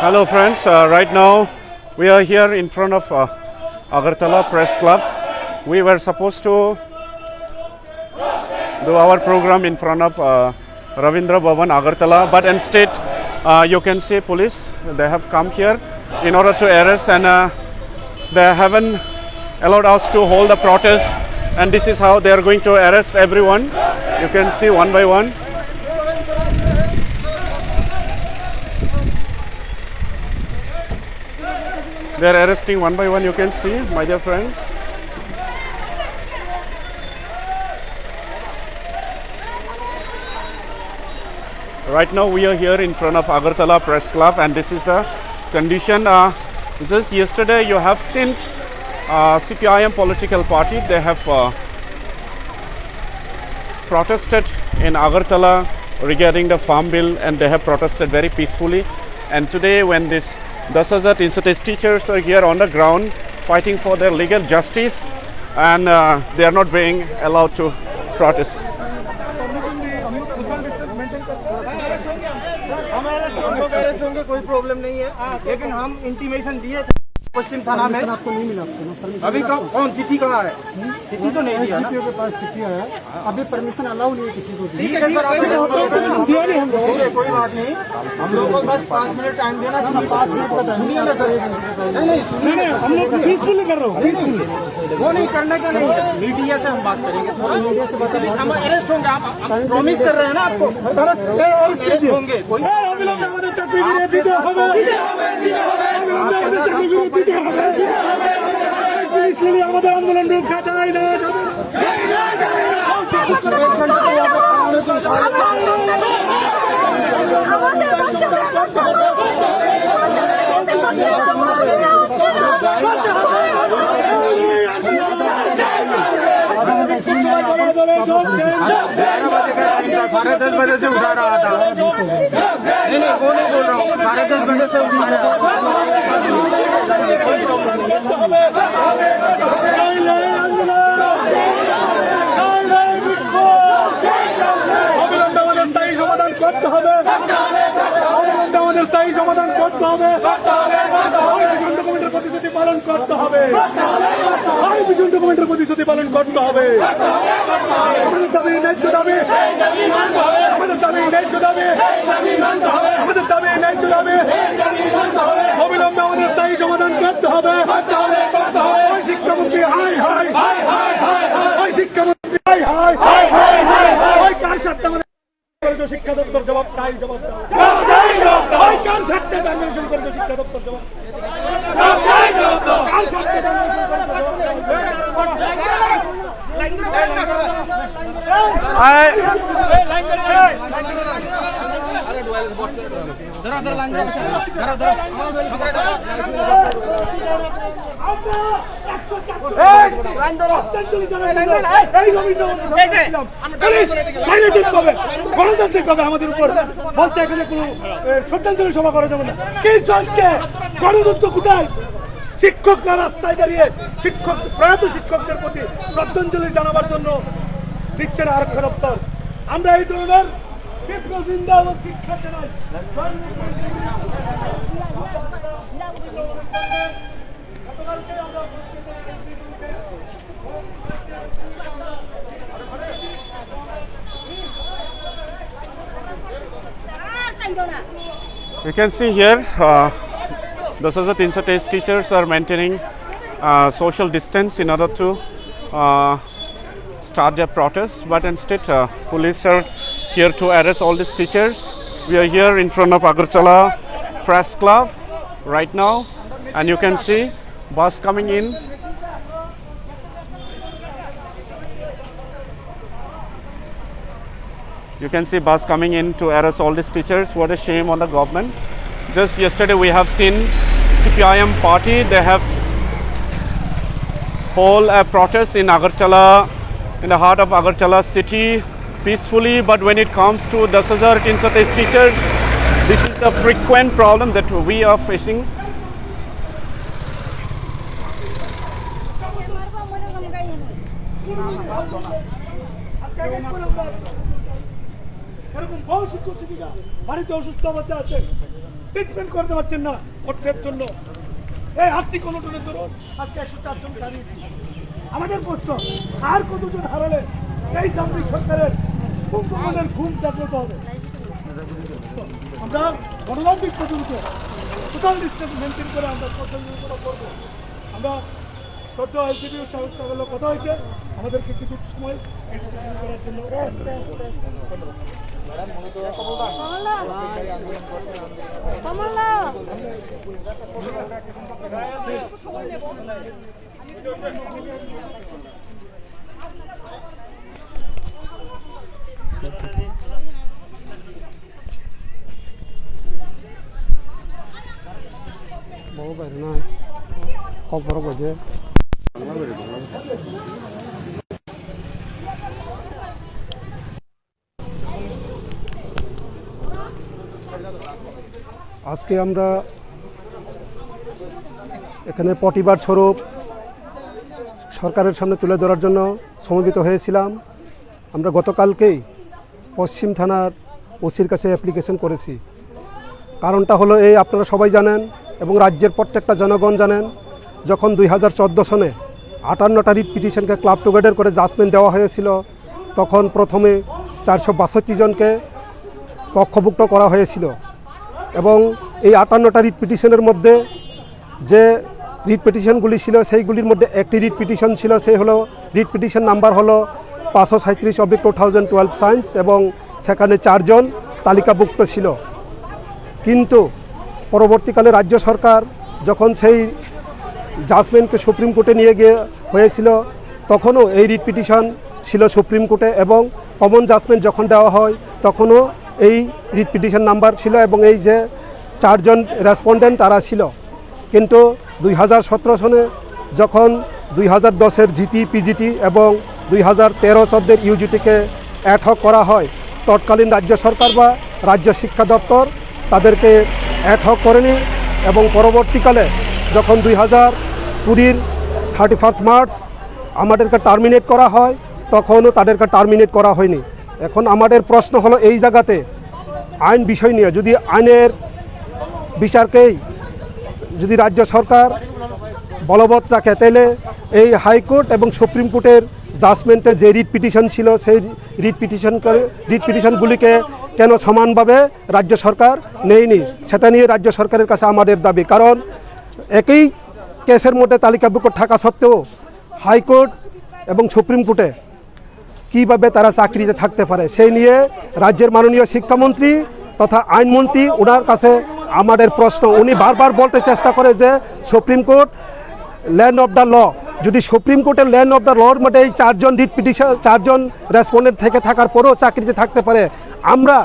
Hello friends, right now we are here in front of Agartala Press Club. We were supposed to do our program in front of Ravindra Bhavan Agartala, but instead you can see police, they have come here in order to arrest, and they haven't allowed us to hold the protest, and this is how they are going to arrest everyone. You can see one by one. They are arresting one by one, you can see, my dear friends. Right now we are here in front of Agartala Press Club, and this is the condition. Just yesterday you have seen CPIM political party, they have protested in Agartala regarding the farm bill, and they have protested very peacefully. And today when this 10,000 institute teachers are here on the ground fighting for their legal justice, and they are not being allowed to protest. कोई problem नहीं है, लेकिन हम intimation दिए थे पश्चिम थाना में। आपको नहीं मिला अभी कौन चिट्ठी कहाँ है? चिट्ठी तो नहीं दिया, के पास चिट्ठी है, अभी परमिशन अलाउ नहीं है किसी को। ठीक है सर, कोई बात नहीं, हम लोग को बस 5 मिनट टाइम देना। 5 मिनट का टाइम नहीं है सर। नहीं सुनिए, हम लोग पीसफुली कर रहे हो, वो नहीं करने का नहीं है। मीडिया से हम बात करेंगे, थोड़ा मीडिया से बात, हम अरेस्ट होंगे। आप प्रॉमिस कर रहे हैं ना, आपको अरेस्ट होंगे। कोई इसलिए हमारे आंदोलन रुका जाए ना। साढ़े 10 बजे से उठा रहा था। नहीं वो नहीं बोल रहा हूँ, 10:30 बजे से उठा रहा था। স্থায়ী সমাধান করতে হবে, প্রতিশ্রুতি পালন করতে হবে, প্রতিশ্রুতি পালন করতে হবে। আমাদের দাবি ন্যায্য দাবি, আমাদের দাবি ন্যায্য দাবি, আমাদের দাবি ন্যায্য দাবি, অবিলম্বে আমাদের স্থায়ী সমাধান করতে হবে। ওই শিক্ষামন্ত্রী হাই হাই, ওই শিক্ষামন্ত্রী হাই হাই, ওই কার সাথে আমাদের শিক্ষা দপ্তর জবাব চাই, জবাব দাও। ওই কার সাথে কনভেনশন করবে শিক্ষা দপ্তর জবাব, কার সাথে গণতান্ত্রিক ভাবে আমাদের উপর বলছে এখানে কোন শ্রদ্ধাঞ্জলি সভা করা যাবে না। কি চলছে? গণতন্ত্র কোথায়? শিক্ষকরা রাস্তায় দাঁড়িয়ে প্রয়াত শিক্ষকদের প্রতি শ্রদ্ধাঞ্জলি জানাবার জন্য দিচ্ছে না আরক্ষা দপ্তর। আমরা এই ধরনের তীব্র নিন্দা ও দীক্ষা জানাই। You can see here the 330 teachers are maintaining social distance in order to start their protest, but instead police are here to arrest all these teachers. We are here in front of Agartala Press Club right now, and you can see bus coming in. You can see bus coming in to arrest all these teachers. What a shame on the government. Just yesterday we have seen CPIM party, they have hold a protest in Agartala, in the heart of Agartala city peacefully, but when it comes to 10,330 teachers, this is the frequent problem that we are facing. এরকম বহু শিক্ষক শিক্ষিকা বাড়িতে অসুস্থ অবস্থা আছেন, treatment করতে পারছেন না অর্থের জন্য। এই আর্থিক অনটনের দরুন আজকে 104 জন হারিয়েছি। আমাদের প্রশ্ন, আর কতজন হারালে এই যান্ত্রিক সরকারের কুম্ভকর্ণের ঘুম জাগ্রত হবে? আমরা গণতান্ত্রিক পদ্ধতিতে টোটাল ডিস্টেন্স মেনটেন করে আমরা পদ্ধতিগুলো করবো। আমরা সদ্য আইসিডিও সাহেবের কথা হয়েছে, আমাদেরকে কিছু সময় এক্সটেনশন করার জন্য বড় বাইরে না কম বড় বাজে আজকে আমরা এখানে প্রতিবাদ স্বরূপ সরকারের সামনে তুলে ধরার জন্য সমবেত হয়েছিলাম। আমরা গতকালকেই পশ্চিম থানার ওসির কাছে অ্যাপ্লিকেশন করেছি। কারণটা হলো এই, আপনারা সবাই জানেন এবং রাজ্যের প্রত্যেকটা জনগণ জানেন, যখন 2014 সনে 58টা রিট পিটিশনকে ক্লাব টুগেদার করে জাজমেন্ট দেওয়া হয়েছিল, তখন প্রথমে 462 জনকে পক্ষভুক্ত করা হয়েছিল এবং এই 58টা রিট পিটিশনের মধ্যে যে রিট পিটিশনগুলি ছিল সেইগুলির মধ্যে একটি রিট পিটিশন ছিল, সেই হলো রিট পিটিশন নাম্বার হলো 537/2012 সায়েন্স এবং সেখানে 4 জন তালিকাভুক্ত ছিল। কিন্তু পরবর্তীকালে রাজ্য সরকার যখন সেই জাজমেন্টকে সুপ্রিম কোর্টে নিয়ে গিয়ে হয়েছিল, তখনও এই রিট পিটিশন ছিল সুপ্রিম কোর্টে এবং কমন জাজমেন্ট যখন দেওয়া হয় তখনও এই রিট পিটিশন নাম্বার ছিল এবং এই যে 4 জন রেসপন্ডেন্ট তারা ছিল। কিন্তু 2017 সনে যখন 2010-এর জিটি পিজিটি এবং 2013-14 ইউজিটিকে অ্যাডহক করা হয়, তৎকালীন রাজ্য সরকার বা রাজ্য শিক্ষা দপ্তর তাদেরকে অ্যাডহক করেনি এবং পরবর্তীকালে যখন 2020-এর 31 মার্চ আমাদেরকে টার্মিনেট করা হয়, তখনও তাদেরকে টার্মিনেট করা হয়নি। এখন আমাদের প্রশ্ন হলো এই জায়গাতে আইন বিষয় নিয়ে, যদি আইনের বিচারকেই যদি রাজ্য সরকার বলবৎ রাখে, তাহলে এই হাইকোর্ট এবং সুপ্রিম কোর্টের জাজমেন্টে যে রিট পিটিশন ছিল সেই রিট পিটিশনগুলিকে কেন সমানভাবে রাজ্য সরকার নেয়নি, সেটা নিয়ে রাজ্য সরকারের কাছে আমাদের দাবি। কারণ একই কেসের মধ্যে তালিকাভুক্ত থাকা সত্ত্বেও হাইকোর্ট এবং সুপ্রিম কোর্টে কীভাবে তারা চাকরিতে থাকতে পারে, সেই নিয়ে রাজ্যের মাননীয় শিক্ষামন্ত্রী তথা আইনমন্ত্রী ওনার কাছে আমাদের প্রশ্ন। উনি বারবার বলতে চেষ্টা করে যে supreme court land of the law, যদি সুপ্রিম কোর্টের ল্যান্ড অফ দ্য লর মধ্যে এই 4 জন রিট পিটিশন 4 জন রেসপন্ডেন্ট থেকে থাকার পরেও চাকরিতে থাকতে পারে, আমরা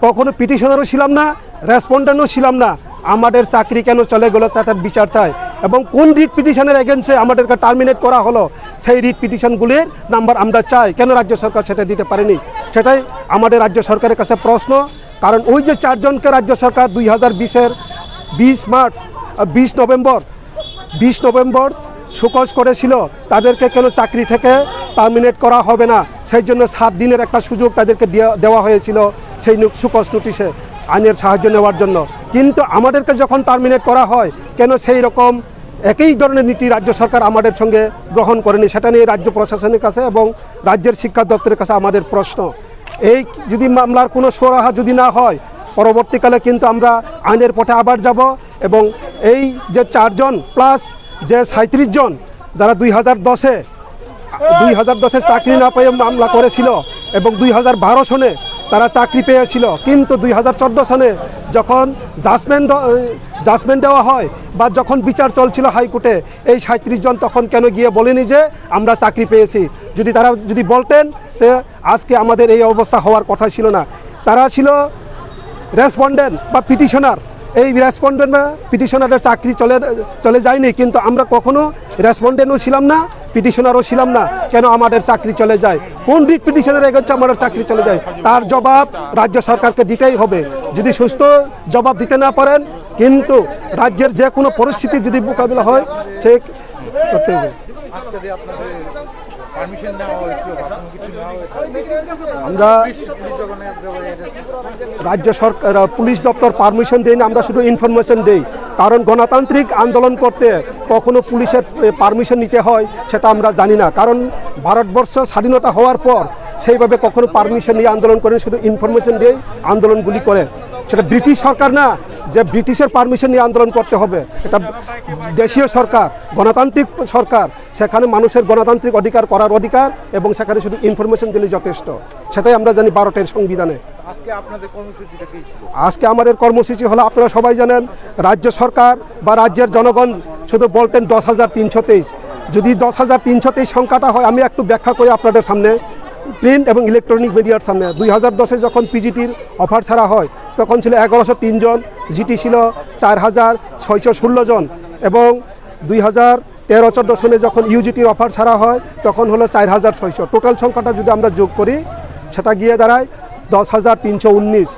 কখনো পিটিশনারও ছিলাম না, রেসপন্ডেন্টও ছিলাম না, আমাদের চাকরি কেন চলে গেল তার বিচার চাই। এবং কোন রিট পিটিশনের এগেন্সে আমাদেরকে টার্মিনেট করা হলো সেই রিট পিটিশনগুলির নাম্বার আমরা চাই, কেন রাজ্য সরকার সেটা দিতে পারেনি, সেটাই আমাদের রাজ্য সরকারের কাছে প্রশ্ন। কারণ ওই যে 4 জনকে রাজ্য সরকার 2020-এর 20 নভেম্বর সুকজ করেছিল, তাদেরকে কেন চাকরি থেকে টার্মিনেট করা হবে না, সেই জন্য 7 দিনের একটা সুযোগ তাদেরকে দেওয়া হয়েছিল সেই সুকজ নোটিশে আইনের সাহায্য নেওয়ার জন্য। কিন্তু আমাদেরকে যখন টার্মিনেট করা হয়, কেন সেই রকম একই ধরনের নীতি রাজ্য সরকার আমাদের সঙ্গে গ্রহণ করেনি, সেটা নিয়ে রাজ্য প্রশাসনের কাছে এবং রাজ্যের শিক্ষা দপ্তরের কাছে আমাদের প্রশ্ন। এই যদি মামলার কোনো সুরাহা যদি না হয়, পরবর্তীকালে কিন্তু আমরা আইনের পথে আবার যাব এবং এই যে 4 জন প্লাস যে 37 জন যারা 2010-এ চাকরি না পেয়ে মামলা করেছিল এবং 2012 সনে তারা চাকরি পেয়েছিল, কিন্তু 2014 সনে যখন জাজমেন্ট দেওয়া হয় বা যখন বিচার চলছিল হাইকোর্টে এই 37 জন তখন কেন গিয়ে বলেনি যে আমরা চাকরি পেয়েছি? তারা যদি বলতেন তো আজকে আমাদের এই অবস্থা হওয়ার কথা ছিল না। তারা ছিল রেসপন্ডেন্ট বা পিটিশনার। এই রেসপন্ডেন্ট বা পিটিশনারের চাকরি চলে যায়নি, কিন্তু আমরা কখনো রেসপন্ডেন্টও ছিলাম না, পিটিশনারও ছিলাম না। কেন আমাদের চাকরি চলে যায়? কোন রিট পিটিশনের এগোচ্ছে আমাদের চাকরি চলে যায়? তার জবাব রাজ্য সরকারকে দিতেই হবে। যদি সুস্থ জবাব দিতে না পারেন, কিন্তু রাজ্যের যে কোনো পরিস্থিতি যদি মোকাবিলা হয় সে করতে হবে। আমরা রাজ্য সরকার পুলিশ দপ্তর পারমিশন দেয় না, আমরা শুধু ইনফরমেশন দেই। কারণ গণতান্ত্রিক আন্দোলন করতে কখনো পুলিশের পারমিশন নিতে হয় সেটা আমরা জানি না। কারণ ভারতবর্ষ স্বাধীনতা হওয়ার পর সেইভাবে কখনো পারমিশন নিয়ে আন্দোলন করে, শুধু ইনফরমেশন দিয়ে আন্দোলনগুলি করে। সেটা ব্রিটিশ সরকার না যে ব্রিটিশের পারমিশন নিয়ে আন্দোলন করতে হবে। এটা দেশীয় সরকার, গণতান্ত্রিক সরকার, সেখানে মানুষের গণতান্ত্রিক অধিকার করার অধিকার, এবং সেখানে শুধু ইনফরমেশন দিলে যথেষ্ট। সেটাই আমরা জানি ভারতের সংবিধানে। আজকে আমাদের কর্মসূচি হলো, আপনারা সবাই জানেন, রাজ্য সরকার বা রাজ্যের জনগণ শুধু বলতেন 10,323। যদি 10,323 সংখ্যাটা হয়, আমি একটু ব্যাখ্যা করি আপনাদের সামনে, প্রিন্ট এবং ইলেকট্রনিক মিডিয়ার সামনে। 2010-এ যখন পিজিটির অফার ছাড়া হয় তখন ছিল 1103 জন, জিটি ছিল 4,616 জন, এবং 2013-14 সনে যখন ইউজিটির অফার ছাড়া হয় তখন হলো 4,600। টোটাল সংখ্যাটা যদি আমরা যোগ করি সেটা গিয়ে দাঁড়ায় 10,319।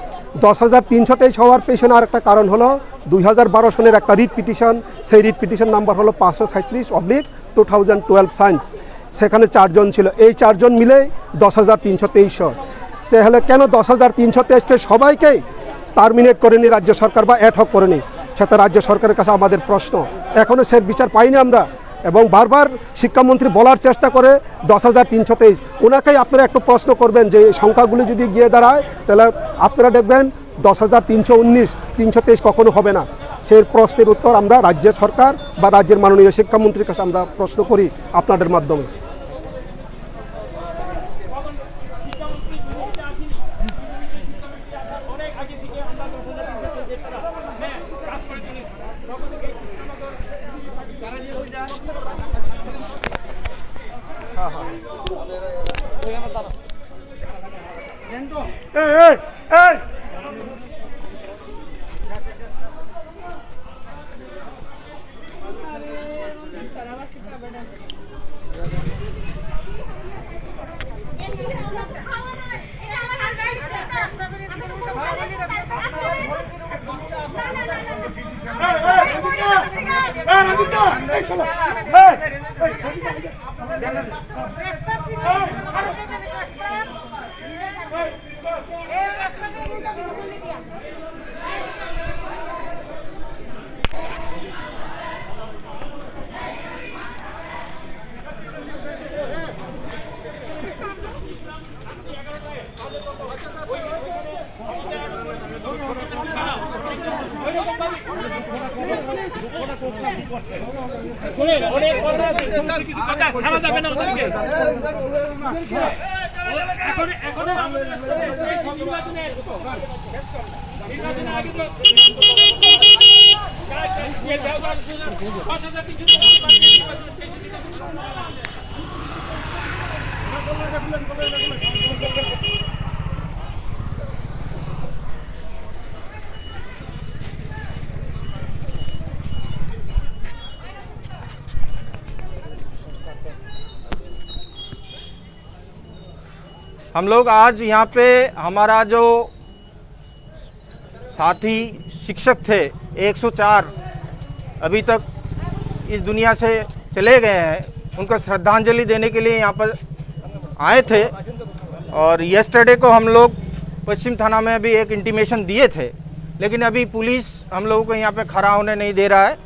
10,323 হওয়ার পেছনে আর একটা কারণ হলো 2012 সনের একটা রিট পিটিশন। সেই রিট পিটিশন নাম্বার হলো 537/2012 সায়েন্স। সেখানে 4 জন ছিল, এই 4 জন মিলে 10,323। তাহলে কেন 10,323কে সবাইকেই টার্মিনেট করেনি রাজ্য সরকার বা অ্যাড হক করেনি? সেটা রাজ্য সরকারের কাছে আমাদের প্রশ্ন। এখনও সে বিচার পাইনি আমরা, এবং বারবার শিক্ষামন্ত্রী বলার চেষ্টা করে 10,323। ওনাকেই আপনারা একটু প্রশ্ন করবেন যে এই সংখ্যাগুলি যদি গিয়ে দাঁড়ায় তাহলে আপনারা দেখবেন 10,319, 323 কখনো হবে না। সেই প্রশ্নের উত্তর আমরা রাজ্য সরকার বা রাজ্যের মাননীয় শিক্ষামন্ত্রীর কাছে আমরা প্রশ্ন করি আপনাদের মাধ্যমে। हम लोग आज यहाँ पे हमारा जो साथी शिक्षक थे 104 अभी तक इस दुनिया से चले गए हैं, उनको श्रद्धांजलि देने के लिए यहाँ पर आए थे। और येस्टरडे को हम लोग पश्चिम थाना में अभी एक इंटीमेशन दिए थे, लेकिन अभी पुलिस हम लोगों को यहाँ पे खड़ा होने नहीं दे रहा है।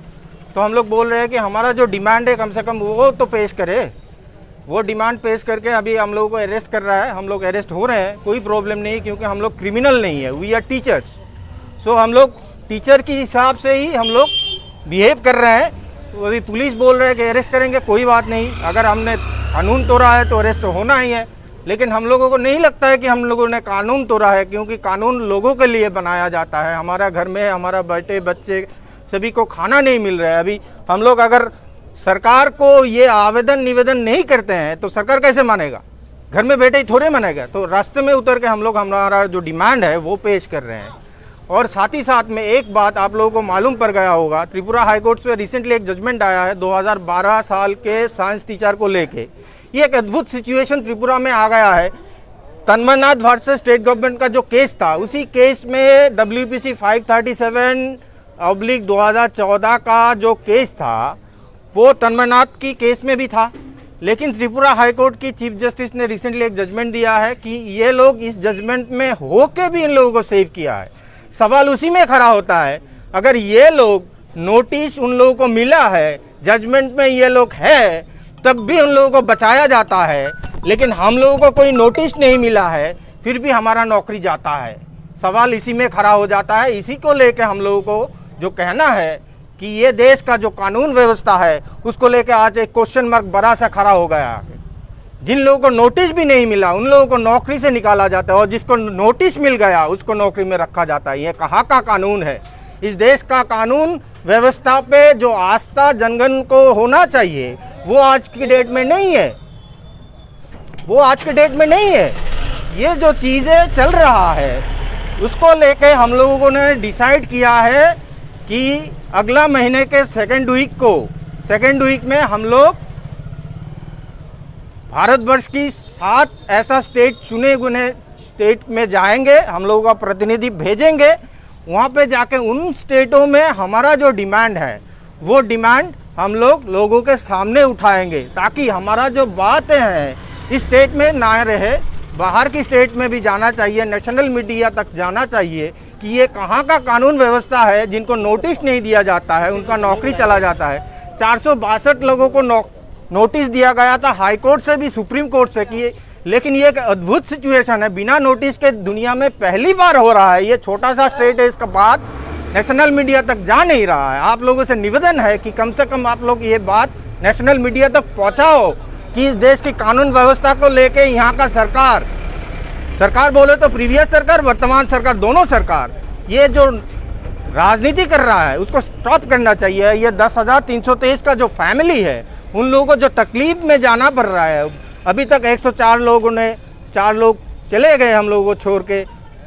तो हम लोग बोल रहे हैं कि हमारा जो डिमांड है कम से कम वो तो पेश करे। वो डिमांड पेश करके अभी हम लोगों को अरेस्ट कर रहा है। हम लोग अरेस्ट हो रहे हैं, कोई प्रॉब्लम नहीं, क्योंकि हम लोग क्रिमिनल नहीं है, वी आर टीचर्स। सो हम लोग टीचर के हिसाब से ही हम लोग बिहेव कर रहे हैं। तो अभी पुलिस बोल रहे हैं कि अरेस्ट करेंगे, कोई बात नहीं, अगर हमने कानून तोड़ा है तो अरेस्ट होना ही है। लेकिन हम लोगों को नहीं लगता है कि हम लोगों ने कानून तोड़ा है, क्योंकि कानून लोगों के लिए बनाया जाता है। हमारा घर में हमारा बेटे बच्चे सभी को खाना नहीं मिल रहा है। अभी हम लोग अगर सरकार को ये आवेदन निवेदन नहीं करते हैं तो सरकार कैसे मानेगा? घर में बैठे ही थोड़े मानेगा। तो रास्ते में उतर के हम लोग हमारा जो डिमांड है वो पेश कर रहे हैं। और साथ ही साथ में एक बात आप लोगों को मालूम पड़ गया होगा, त्रिपुरा हाई कोर्ट से रिसेंटली एक जजमेंट आया है 2012 साल के साइंस टीचर को लेके। ये एक अद्भुत सिचुएशन त्रिपुरा में आ गया है। तन्मयनाथ वर्सेस स्टेट गवर्नमेंट का जो केस था, उसी केस में WPC 537/2014 का जो केस था वो तन्मयनाथ की केस में भी था। लेकिन त्रिपुरा हाई कोर्ट की चीफ जस्टिस ने रिसेंटली एक जजमेंट दिया है कि ये लोग इस जजमेंट में होके भी इन लोगों को सेव किया है। सवाल उसी में खड़ा होता है, अगर ये लोग नोटिस उन लोगों को मिला है, जजमेंट में ये लोग है, तब भी उन लोगों को बचाया जाता है, लेकिन हम लोगों को कोई नोटिस नहीं मिला है, फिर भी हमारा नौकरी जाता है। सवाल इसी में खड़ा हो जाता है। इसी को लेकर हम लोगों को जो कहना है कि ये देश का जो कानून व्यवस्था है उसको लेकर आज एक क्वेश्चन मार्क बड़ा सा खड़ा हो गया है। जिन लोगों को नोटिस भी नहीं मिला उन लोगों को नौकरी से निकाला जाता है, और जिसको नोटिस मिल गया उसको नौकरी में रखा जाता है। ये कहाँ का कानून है? इस देश का कानून व्यवस्था पे जो आस्था जनगण को होना चाहिए वो आज की डेट में नहीं है। वो आज के डेट में नहीं है। ये जो चीज़ें चल रहा है उसको लेके हम लोगों ने डिसाइड किया है कि अगला महीने के सेकेंड वीक में हम लोग भारतवर्ष की 7 ऐसा स्टेट चुने हुए स्टेट में जाएंगे। हम लोगों का प्रतिनिधि भेजेंगे। वहाँ पे जाके उन स्टेटों में हमारा जो डिमांड है वो डिमांड हम लोग लोगों के सामने उठाएंगे, ताकि हमारा जो बातें हैं इस स्टेट में ना रहे, बाहर की स्टेट में भी जाना चाहिए, नेशनल मीडिया तक जाना चाहिए कि ये कहाँ का कानून व्यवस्था है। जिनको नोटिस नहीं दिया जाता है उनका नौकरी चला जाता है। 462 लोगों को नोटिस दिया गया था हाई कोर्ट से भी, सुप्रीम कोर्ट से कि, लेकिन ये एक अद्भुत सिचुएशन है, बिना नोटिस के दुनिया में पहली बार हो रहा है। ये छोटा सा स्टेट है, इसका बात नेशनल मीडिया तक जा नहीं रहा है। आप लोगों से निवेदन है कि कम से कम आप लोग ये बात नेशनल मीडिया तक पहुंचाओ कि इस देश की कानून व्यवस्था को लेके यहाँ का सरकार बोले तो प्रीवियस सरकार, वर्तमान सरकार, दोनों सरकार ये जो राजनीति कर रहा है उसको स्टॉप करना चाहिए। ये 10,323 का जो फैमिली है उन लोगों को जो तकलीफ में जाना पड़ रहा है, अभी तक 104 लोगों ने 4 लोग चले गए हम लोगों को छोड़ के,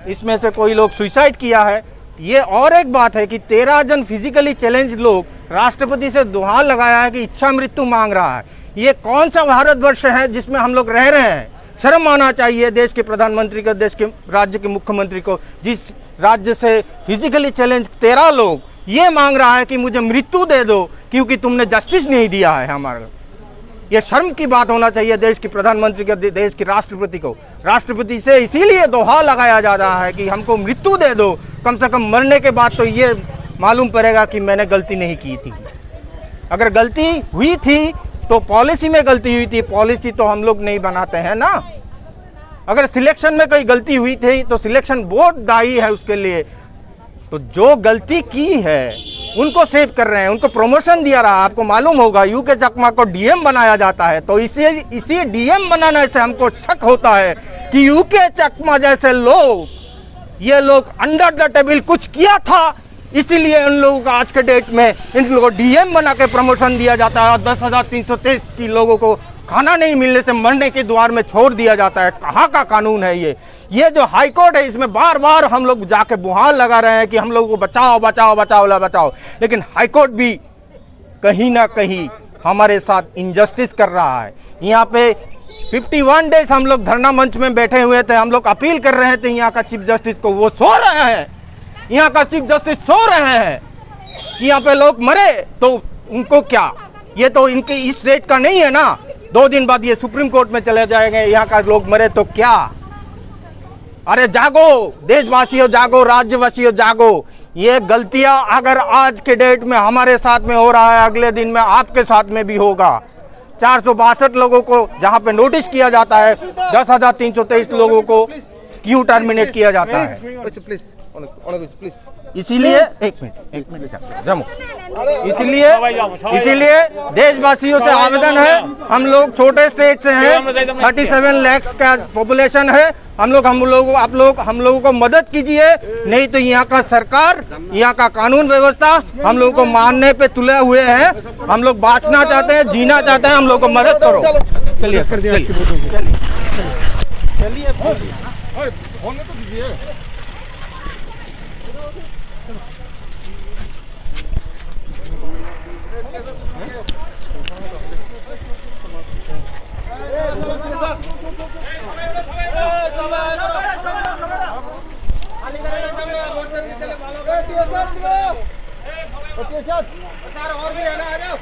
इसमें से कोई लोग सुसाइड किया है। ये और एक बात है कि 13 जन फिजिकली चैलेंज लोग राष्ट्रपति से दुहार लगाया है कि इच्छा मृत्यु मांग रहा है। ये कौन सा भारतवर्ष है जिसमें हम लोग रह रहे हैं? शर्म आना चाहिए देश के प्रधानमंत्री को, देश के राज्य के मुख्यमंत्री को, जिस राज्य से फिजिकली चैलेंज 13 लोग ये मांग रहा है कि मुझे मृत्यु दे दो क्योंकि तुमने जस्टिस नहीं दिया है हमारा। ये शर्म की बात होना चाहिए देश के प्रधानमंत्री को, देश के राष्ट्रपति को। राष्ट्रपति से इसीलिए दोहा लगाया जा रहा है कि हमको मृत्यु दे दो, कम से कम मरने के बाद तो ये मालूम पड़ेगा कि मैंने गलती नहीं की थी। अगर गलती हुई थी तो पॉलिसी में गलती हुई थी, पॉलिसी तो हम लोग नहीं बनाते हैं ना। अगर सिलेक्शन में कोई गलती हुई थी तो सिलेक्शन बोर्ड दायी है उसके लिए। तो जो गलती की है उनको सेव कर रहे हैं, उनको प्रमोशन दिया रहा। आपको मालूम होगा यूके चकमा को डीएम बनाया जाता है, तो इसी डीएम बनाने से हमको शक होता है कि यूके चकमा जैसे लोग, ये लोग अंडर द टेबल कुछ किया था, इसीलिए उन लोगों को आज के डेट में इन लोगों को डीएम बना के प्रमोशन दिया जाता है और 10,323 लोगों को खाना नहीं मिलने से मरने के द्वार में छोड़ दिया जाता है। कहाँ का कानून है ये जो हाई कोर्ट है इसमें बार बार हम लोग जाके बुहार लगा रहे हैं कि हम लोगों को बचाओ बचाओ बचाओ बचाओ, लेकिन हाई कोर्ट भी कहीं ना कहीं हमारे साथ इनजस्टिस कर रहा है। यहाँ पे 51 डेज हम लोग धरना मंच में बैठे हुए थे, हम लोग अपील कर रहे थे यहाँ का चीफ जस्टिस को, वो सो रहे हैं। यहाँ का चीफ जस्टिस सो रहे हैं कि यहाँ पे लोग मरे तो उनको क्या, ये तो इनके इस स्टेट का नहीं है ना। 2 दिन बाद ये सुप्रीम कोर्ट में चले जाएंगे, यहाँ का लोग मरे तो क्या। अरे जागो देशवासियों, जागो राज्यवासियों, जागो। ये गलतियां अगर आज के डेट में हमारे साथ में हो रहा है, अगले दिन में आपके साथ में भी होगा। 462 लोगों को जहां पे नोटिस किया जाता है, 10,323 लोगों को क्यों टर्मिनेट किया जाता है? इसीलिए एक मिनट जमो इसीलिए देशवासियों से आवेदन है, हम लोग छोटे स्टेट से हैं, 37 लाख का पॉपुलेशन है, हम लोगों को मदद कीजिए, नहीं तो यहाँ का सरकार, यहाँ का कानून व्यवस्था हम लोगों को मारने पे तुले हुए हैं। हम लोग बाँचना चाहते हैं, जीना चाहते हैं, हम लोग को मदद करो। चलिए और भी है ना, आ जाओ।